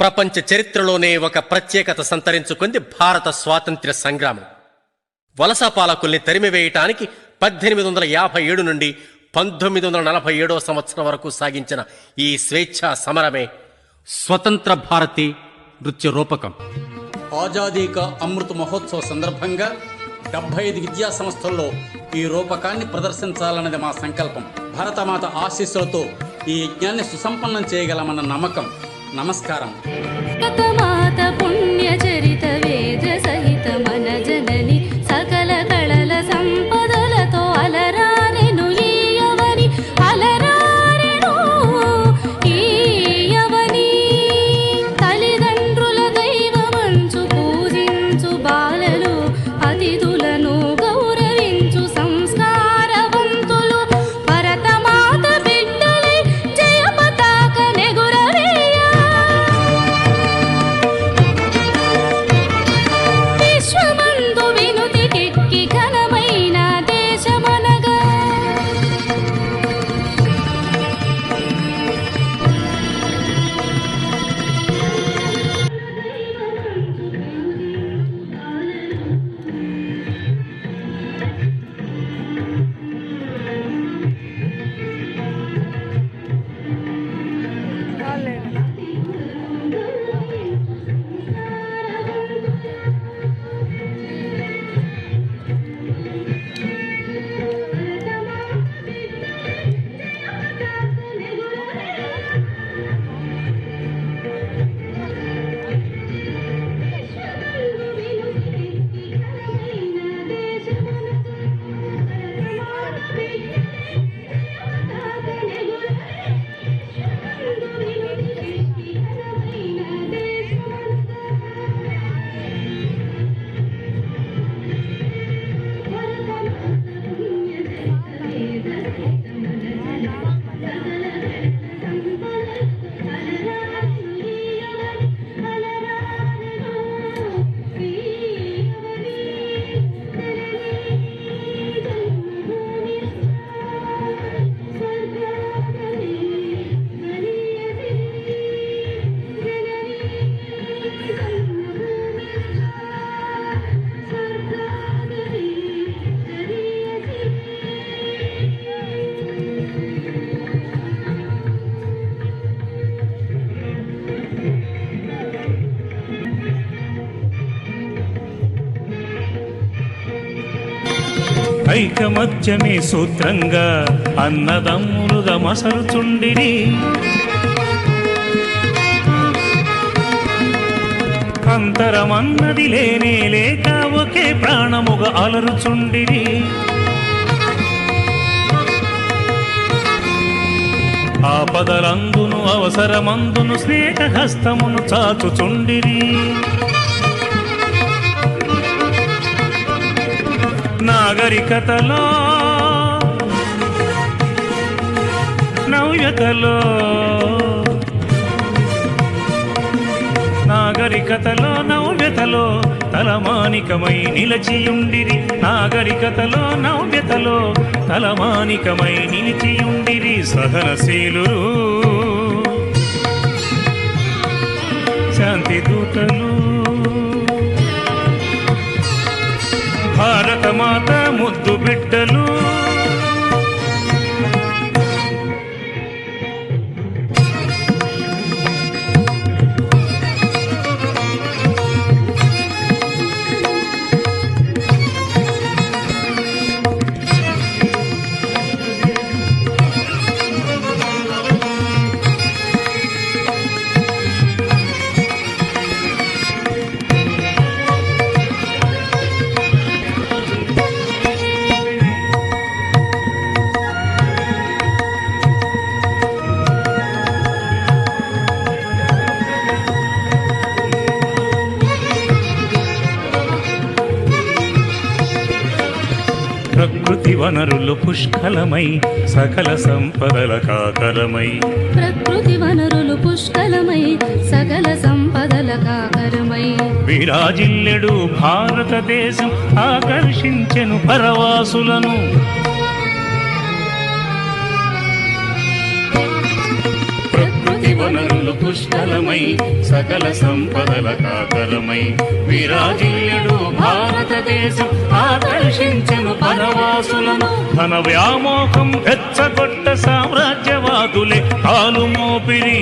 ప్రపంచ చరిత్రలోనే ఒక ప్రత్యేకత సంతరించుకుంది భారత స్వాతంత్ర్య సంగ్రామం. వలస పాలకుల్ని తరిమివేయటానికి 1857 నుండి 1947 సంవత్సరం వరకు సాగించిన ఈ స్వేచ్ఛా సమరమే స్వతంత్ర భారతి నృత్య రూపకం. ఆజాదీ కా అమృత మహోత్సవ సందర్భంగా 75 విద్యా సంస్థల్లో ఈ రూపకాన్ని ప్రదర్శించాలన్నది మా సంకల్పం. భారతమాత ఆశీస్సులతో ఈ యజ్ఞాన్ని సుసంపన్నం చేయగలమన్న నమ్మకం. నమస్కారం. మాత పుణ్య చరిత వేద సహిత మన జనని సకల కళల సంపదలతో అలరారెను ఈయవని అలరారెను ఈయవని తల్లిదండ్రుల దైవమంచు పూజించు బాలలు అతిథులను గౌరవించు సంస్కారవంతులు భరతమాత బిడ్డలే జయ పతాక నెగురవేయ విశ్వమందు వినుతికెక్కి ఘనమైన దేశమనగా ఐకమత్యమే సూత్రంగా అన్నదమ్ములుగా మసలుచుండిరి. అంతరమన్నది లేనే లేక ఒకే ప్రాణముగా అలరుచుండిరి. ఆపదలందును అవసరమందును స్నేహహస్తమును చాచుచుండిరి. నాగరికతలో నవ్యతలో నాగరికతలో నవ్యతలో తలమానికమై నిలచియుండిరి. నాగరికతలో నవ్యతలో తలమానికమై నిలిచియుండిరి. సహనశీలురు శాంతి దూతలు భారతమాత ముద్దు బిడ్డలు. ప్రకృతి వనరులు పుష్కలమై సకల సంపదల కాకరమై. ప్రకృతి వనరులు పుష్కలమై సకల సంపదల కాకరమై. విరాజిల్లెడు భారతదేశం ఆకర్షించెను పరవాసులను. ప్రకృతి వనరులు పుష్కలమై సకల సంపదల కాకరమై విరాజిల్లుడు భారతదేశం ఆకర్షించెను పరవాసులను ధన వ్యామోహం రెచ్చగొట్ట సామ్రాజ్యవాదులే కాలు మోపిరి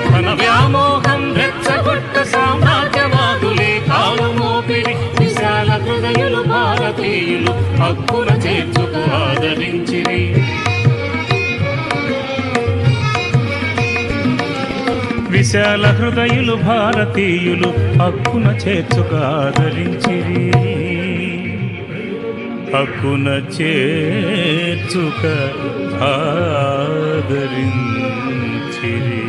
ధన వ్యామోహం రెచ్చగొట్ట సామ్రాజ్యవాదులే కాలు మోపిరి విశాల హృదయులు భారతీయులు హక్కున చేర్చుకు ఆదరించిరి విశాల హృదయులు భారతీయులు హక్కున చేర్చుక ఆదరించిరి హక్కున చేర్చుక ఆదరించిరి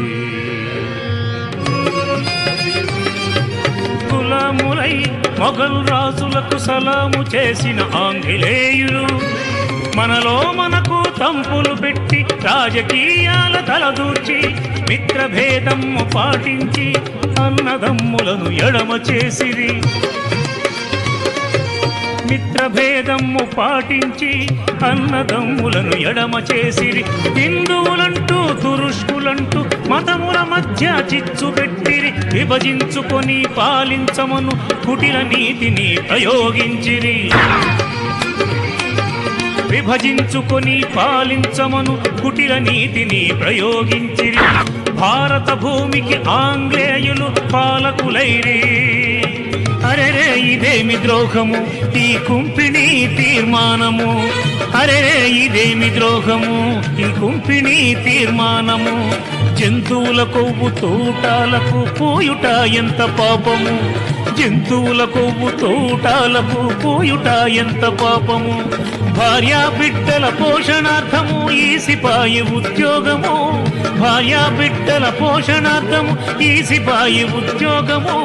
గులాములై మొఘల్ రాజులకు సలాము చేసిన ఆంగ్లేయులు మనలో మనకు తంపులు పెట్టి రాజకీయాల తలదూర్చి మిత్రభేదము పాటించి అన్నదమ్ములను ఎడమ చేసిరి మిత్రభేదము పాటించి అన్నదమ్ములను ఎడమ చేసిరి హిందువులంటూ తురుష్కులంటూ మతముల మధ్య చిచ్చు పెట్టిరి విభజించుకొని పాలించమను కుటిల నీతిని ప్రయోగించిరి విభజించుకొని పాలించమను కుటిల నీతిని ప్రయోగించిరి భారత భూమికి ఆంగ్లేయులు పాలకులైరి అరెరే ఇదేమి ద్రోహము ఈ కుంపిణీ తీర్మానము అరెరే ఇదేమి ద్రోహము ఈ కుంపిణీ తీర్మానము జంతువుల కొవ్వు తోటాలకు పోయుట ఎంత పాపము జంతువుల కొవ్వు తోటాలకు పోయుట ఎంత పాపము భార్యా బిడ్డల పోషణార్థము ఈ సిపాయి ఉద్యోగము భార్యా బిడ్డల పోషణార్థము ఈ సిపాయి ఉద్యోగము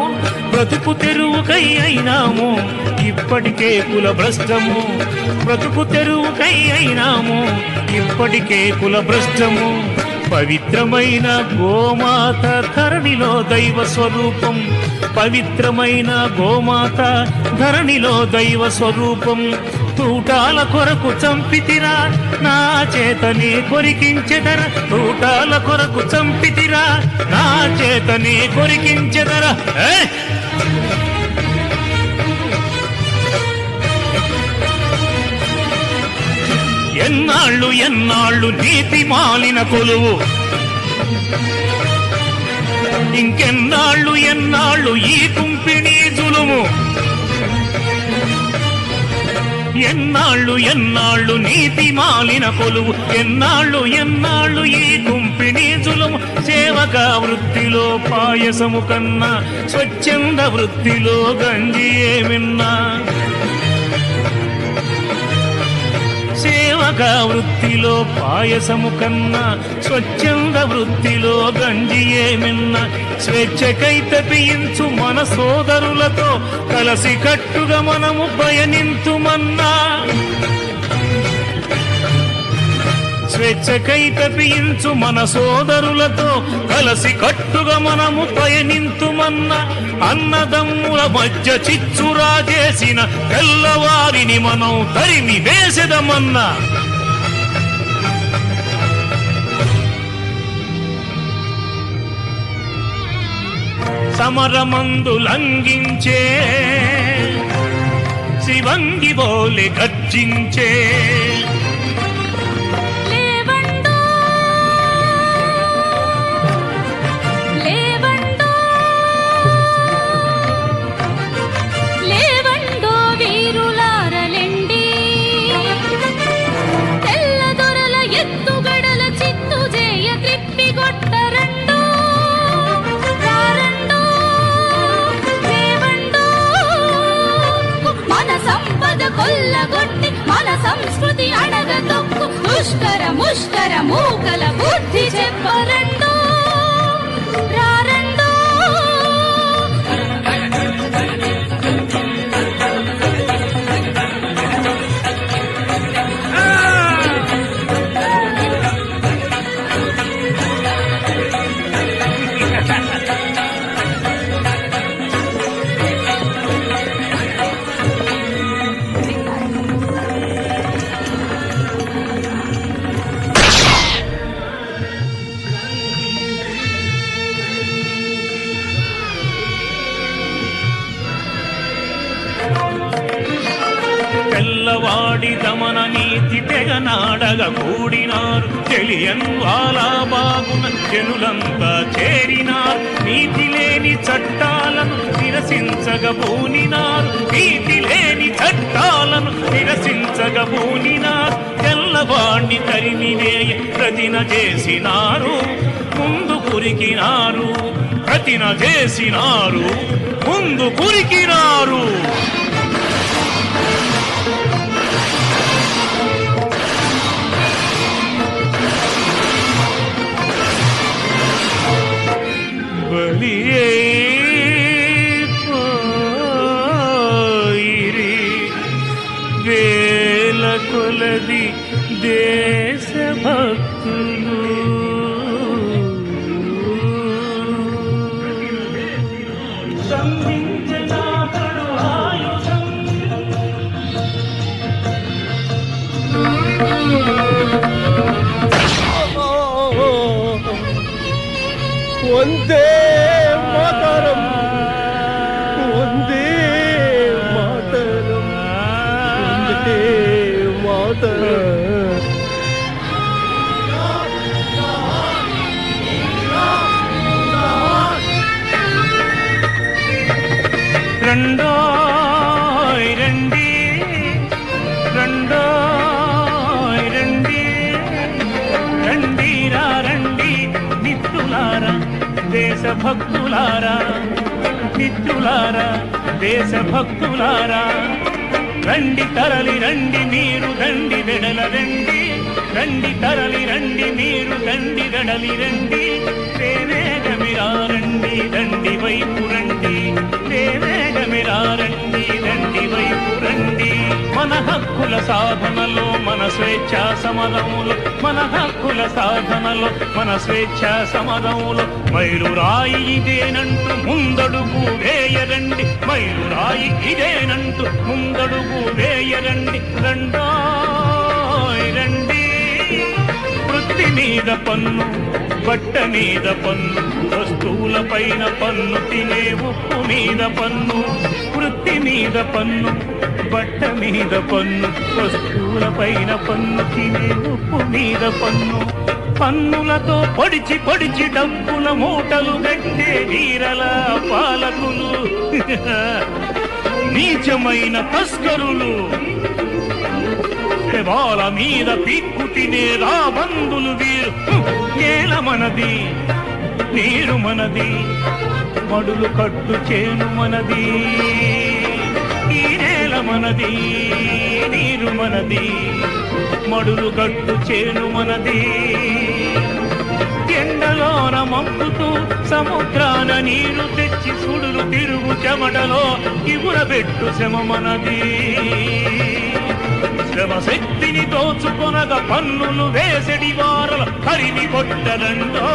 బ్రతుకు తెరువుకై అయినాము ఇప్పటికే కుల భ్రష్టము బ్రతుకు తెరువుకై అయినాము ఇప్పటికే కుల భ్రష్టము పవిత్రమైన గోమాత ధరణిలో దైవ స్వరూపం పవిత్రమైన గోమాత ధరణిలో దైవ స్వరూపం తూటాల కొరకు చంపితిరా నా చేతనే కొరికించెదర తూటాల కొరకు చంపితిరా నా చేతనే కొరికించెదర ఎన్నాళ్ళు ఎన్నాళ్ళు నీతి మాలిన కొలువు ఇంకెన్నాళ్ళు ఎన్నాళ్ళు ఈ కుంపిణీ జులుము ఎన్నాళ్ళు ఎన్నాళ్ళు నీతి మాలిన కొలువు ఎన్నాళ్ళు ఎన్నాళ్ళు ఈ కుంపిణీ జులుము సేవక వృత్తిలో పాయసము కన్నా స్వచ్ఛంద వృత్తిలో గంజి ఏమిన్నా సేవక వృత్తిలో పాయసము కన్నా స్వచ్ఛంద వృత్తిలో గంజి ఏమిన్నా స్వేచ్ఛకై తపించు మన సోదరులతో కలసి కట్టుగా మనము పయనింతుమన్నా స్వేచ్ఛకై తపించు మన సోదరులతో కలసి కట్టుగా మనము పయనింతుమన్నా అన్నదమ్ముల మధ్య చిచ్చురా చేసిన తెల్లవారిని మనం తరిమి వేసెదమన్నా సమరమందు లంఘించే శివంగి బోలె గర్జించే కొల్లగొట్టి మన సంస్కృతి అడగదొక్కు ముష్కర ముష్కర మూకల బుద్ధి చెప్పరండో రారండో పోరాడి దమన నీతి తెగనాడగ కూడినారు. తెలియను వాలా బాగున జనులంతా చేరినారు. నీతి లేని చట్టాలను నిరసించగబూనినారు. నీతి లేని చట్టాలను నిరసించగబూనినారు. తెల్లవాణ్ణి తరిమివేయ ప్రతిన చేసినారు. ముందు కురికినారు. ప్రతిన చేసినారు. ముందు కురికినారు. బలియైపోయిరి వేల కొలది దేశభక్తులు. సంధించనా పడు ఆయుధం. వందే మాతరం, వందే మాతరం, వందే మాతరం. రండోయ్ రండి, రండోయ్ రండి, రండిరా రండి మిత్రులారా దేశభక్తులారా, మిత్రులారా దేశభక్తులారా. రండి తరలి రండి మీరు దండి వెడల రండి. రండి తరలి రండి మీరు దండి వెడలి రండి. వేవేగమిరా రండి దండి వైపు రండి. వేవేగమిరా రండి దండి వైపు రండి. మన హక్కుల సాధనలో మన స్వేచ్ఛా సమరములు. మన హక్కుల సాధనలో మన స్వేచ్ఛా సమరములు. మైలురాయి ఇదేనంటూ ముందడుగు వేయరండి. మైలురాయి ఇదేనంటూ ముందడుగు వేయరండి. రండోయ్ రండి. వృత్తి మీద పన్ను, బట్ట మీద పన్ను, వస్తువుల పైన పన్ను, తినే ఉప్పు మీద పన్ను. వృత్తి మీద పన్ను, బట్ట మీద పన్ను, వస్తువుల పైన పన్ను, తినే ఉప్పు మీద పన్ను. పన్నులతో పొడిచి పొడిచి డబ్బుల మూటలు గట్టే వీరల పాలకులు, నీచమైన తస్కరులు, శవాల మీద పీక్కు తినే రాబందులు వీరు. నేల మనది, నీరు మనది, మడులు కట్టు చేను మనది. ఈ నేల మనది, నీరు మనది, మడులు కట్టు చేను మనది. ఎండలోన మప్పుతూ సముద్రాన నీరు తెచ్చి సుడులు తిరుగు చెమటలో ఇగురబెట్టు శ్రమ మనది. శ్రమ శక్తిని దోచుకొనగ పన్నులు వేసడి వారల తరిమి కొట్టరండో,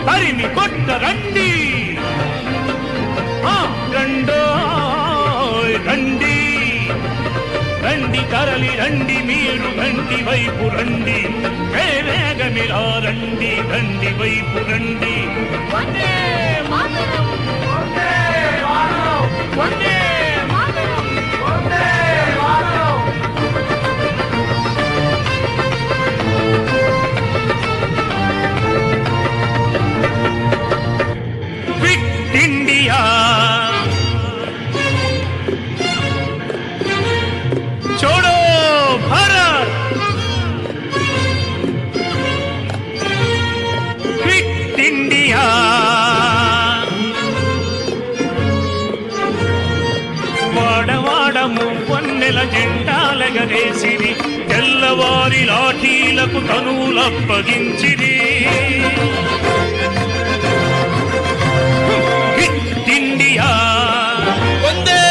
తరిమి కొట్టరండి. రండో రండి, రండి తరలి రండి మీరు దండి వైపు రండి. వేవేగమిలా రండి దండి వైపు రండి. వందే మాతరం, వందే మాతరం, వందే మాతరం, వందే మాతరం. క్విట్ ఇండియా, छोड़ो भारत, क्विट इंडिया. వాడవాడ మువ్వన్నెల జెండాలెగరేసిరి. తెల్లవారి లాఠీలకు తనువులప్పగించిరి. Quit India, Vande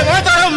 Mataram.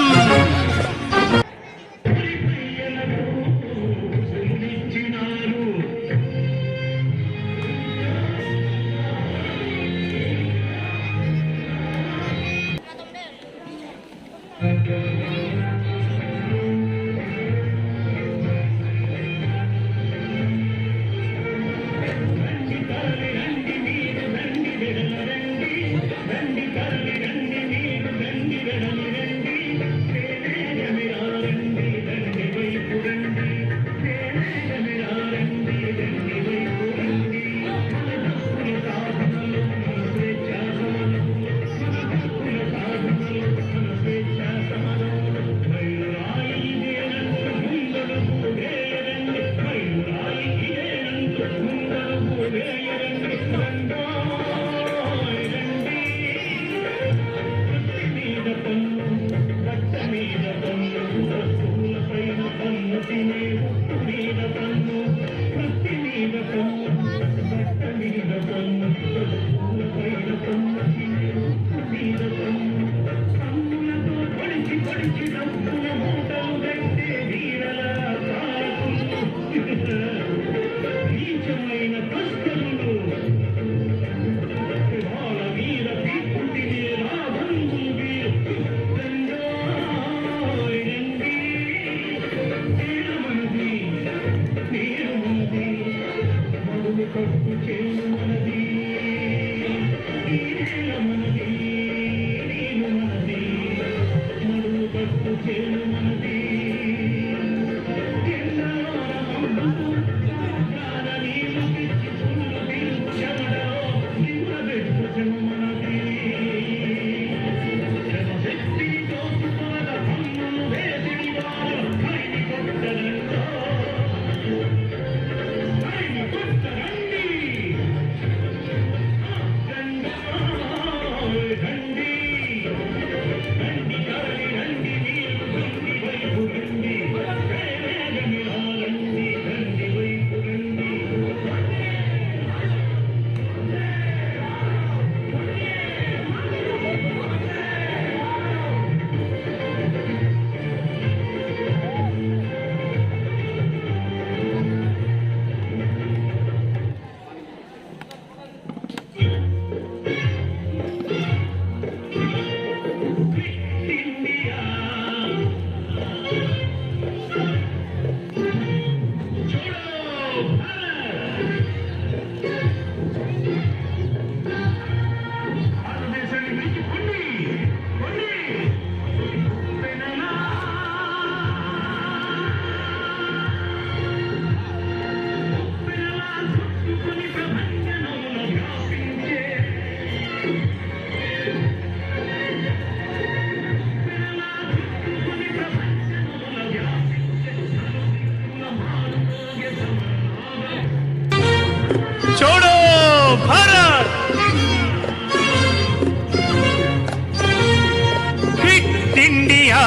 छोड़ो भारत, क्विट इंडिया।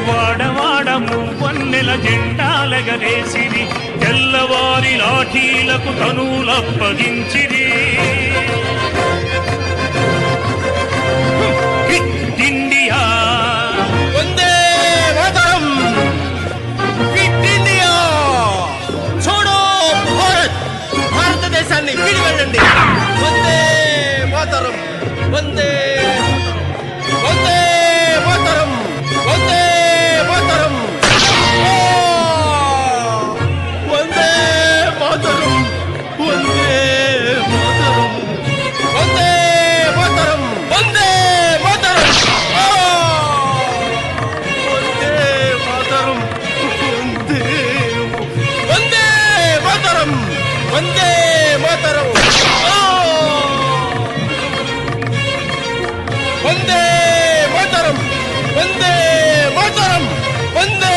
వాడవాడ మువ్వన్నెల జెండాలెగరేసిరి, తెల్లవారి లాఠీలకు తనులప్పగించిరి. Quit India, Vande Mataram, quit India, छोड़ो భారత్, భారతదేశాన్ని విడి వెళ్ళండి. వందే మాతరం, వందే వందే మాతరం, వందే మాతరం, వందే మాతరం, వందే మాతరం, వందే మాతరం, వందే మాతరం, వందే మాతరం, వందే మాతరం, వందే మాతరం, వందే మాతరం, వందే మాతరం, వందే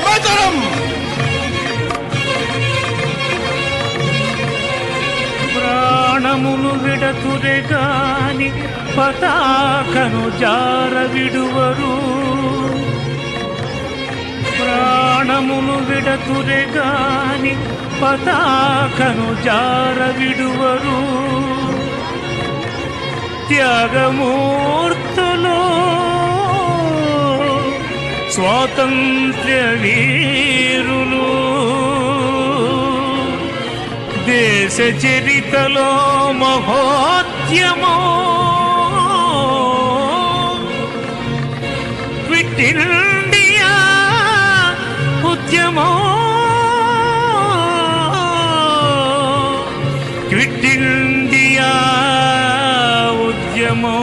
మాతరం. ప్రాణమును విడతురెగాని పతాకను జార విడువరు. ప్రాణమును విడతురెగాని పతాకను జార విడువరు. త్యాగమూర్తులు స్వాతంత్ర్య వీరులు, దేశ చరితలో మహోద్యమో క్విట్ ఇండియా ఉద్యమో, క్విట్ ఇండియా ఉద్యమో.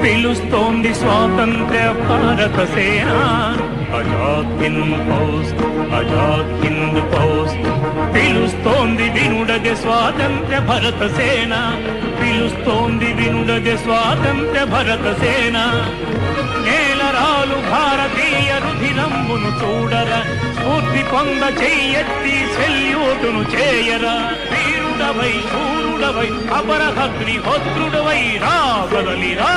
పిలుస్తోంది స్వాతంత్ర్య భారత సేన, ఆజాద్ హింద్ ఫౌజ్, ఆజాద్ హింద్ ఫౌజ్. పిలుస్తోంది వినుడగె స్వాతంత్ర్య భరత సేన, పిలుస్తోంది వినుడగె స్వాతంత్ర్య భరత సేన. నేలరాలు భారతీయ రుధిరంబును చూడర, స్ఫూర్తి పొంద చెయ్యెత్తి సెల్యూటును చేయరా. వీరుడవై శూరుడవై అపరహగ్ని హోత్రుడవై రా కదలిరా,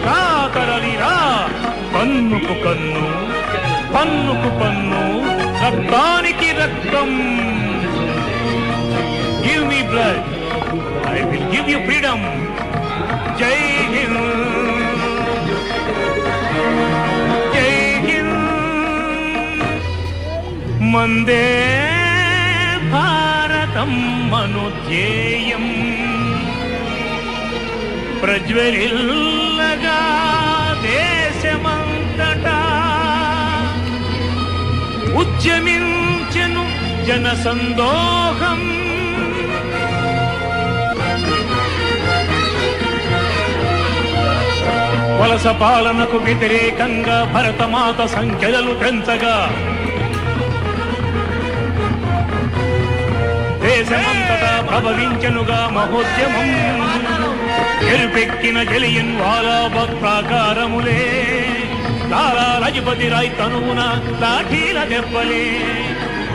రా కదలిరా. పన్నుకు కన్ను, పన్నుకు పన్ను, రక్తానికి రక్తం. Give me blood, I will give you freedom. జై హింద్, జై హింద్. వందే భారతం మనుధ్యేయం ప్రజ్వలిల్లగా దేశమంతటా ఉద్యమించెను జనసందోహం వలస పాలనకు వ్యతిరేకంగా భరతమాత సంఖ్యలు పెంచగా దేశమంతటా ప్రభవించెనుగా మహోద్యమం ఎరుపెక్కిన జలియన్ వాలాబాగ్ ప్రాకారములే లాలా లజపతి రాయ్ తనువున లాఠీల దెబ్బలే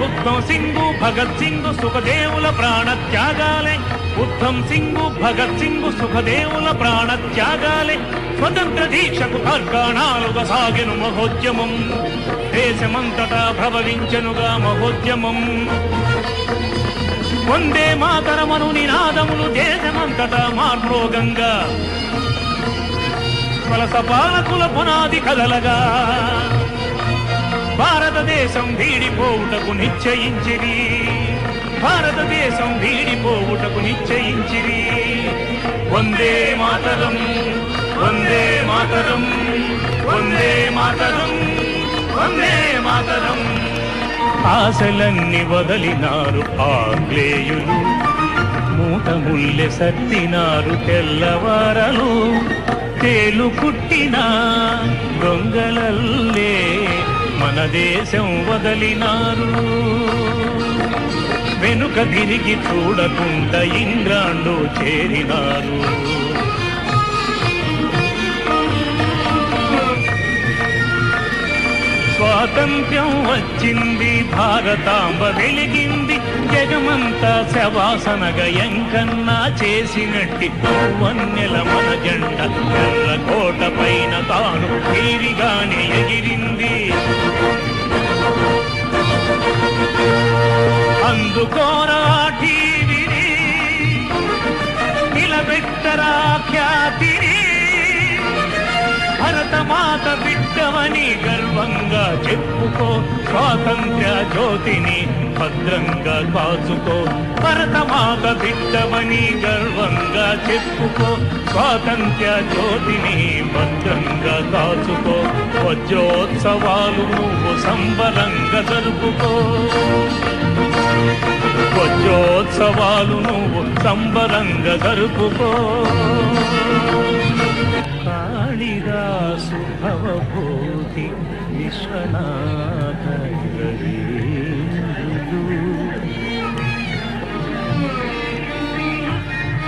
ఉద్ధం సింగు భగత్ సింగు సుఖదేవుల ప్రాణత్యాగాలే ఉద్ధం సింగు భగత్ సింగు సుఖదేవుల ప్రాణత్యాగాలే స్వతంత్ర దీక్షకు తర్కాణాలుగా సాగెను మహోద్యమం దేశమంతటా ప్రభవించెనుగా మహోద్యమం వందే మాతరమను నినాదములు దేశమంతటా మార్మోగంగా వలస పాలకుల పునాది కదలగా భారతదేశం వీడిపోవుటకు నిశ్చయించిరి భారతదేశం వీడిపోవుటకు నిశ్చయించిరి వందే మాతరం వందే మాతరం వందే మాతరం వందే మాతరం ఆశలన్నీ వదలినారు ఆంగ్లేయులు మూట ముల్లె సత్తినారు తెల్లవారలు తేలు కుట్టిన దొంగలల్లే మన దేశం వదలినారు వెనుక తిరిగి చూడకుండా ఇంగ్లాండు చేరినారు స్వాతంత్ర్యం వచ్చింది భారతాంబ వెలిగింది జగమంతా శవాసనగా ఎంకన్నా చేసినట్టి వన్నెల మన జెండ ఎర్రకోట పైన తాను తీరిగానే ఎగిరింది అందుకోరా టీవీని నిలబెట్టరా ఖ్యాతిని భరతమాత బిడ్డవని గర్వంగా చెప్పుకో స్వాతంత్ర్య జ్యోతిని భద్రంగా కాచుకో భరతమాత బిడ్డవని గర్వంగా చెప్పుకో స్వాతంత్ర్య జ్యోతిని భద్రంగా కాచుకో వజ్రోత్సవాలు నువ్వు సంబరంగా జరుపుకో వజ్రోత్సవాలు నువ్వు సంబరంగా జరుపుకో కాళిదాసు భవభూతి విశ్వనాథ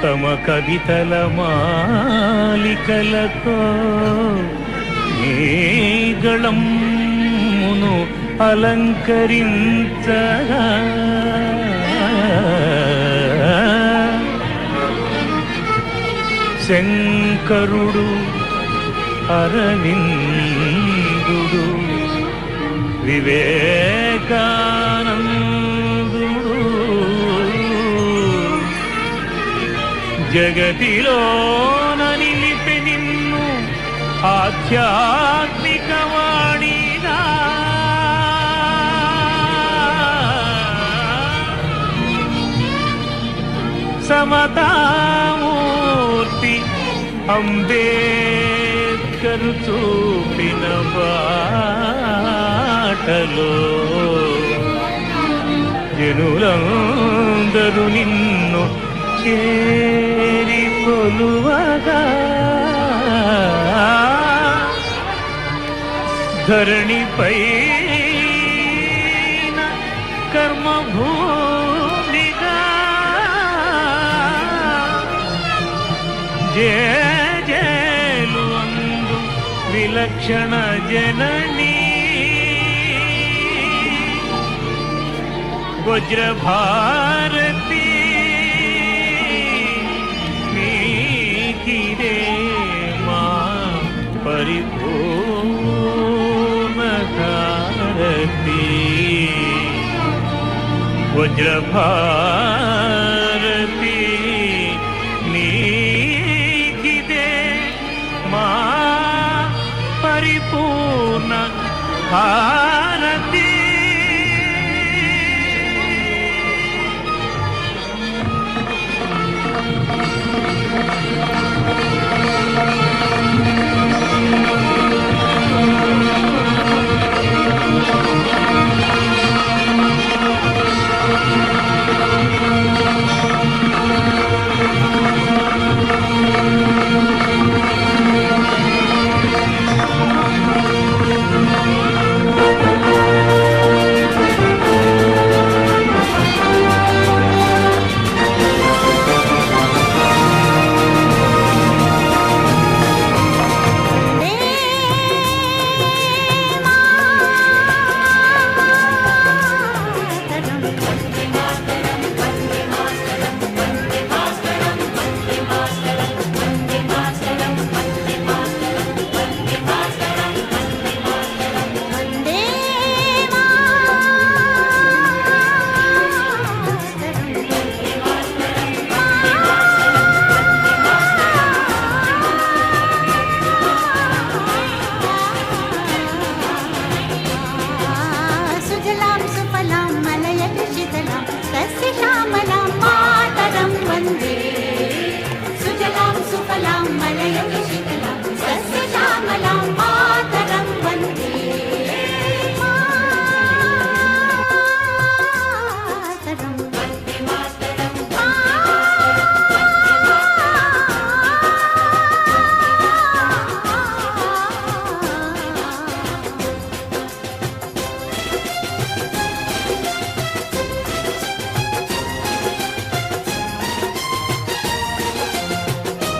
తమ కవితల మాలికలతో మేగళమును అలంకరించగా శంకరుడు అరవిందుడు వివేకానందుడు జగతిలోన నిలిపి నిన్ను ఆధ్యాత్మిక వాణిగా సమతామూర్తి అంబేద్కర్ చూపిన బాటలో జనులందరూ నిన్ను చేరి కొలువగా ధరణిపై కర్మభూమిగా జేలు అందు విలక్షణ జననీ వజ్రభారతి నీకిదే మా పరిపూర్ణ భారతి వజ్రభారతి నీకిదే మా పరిపూర్ణ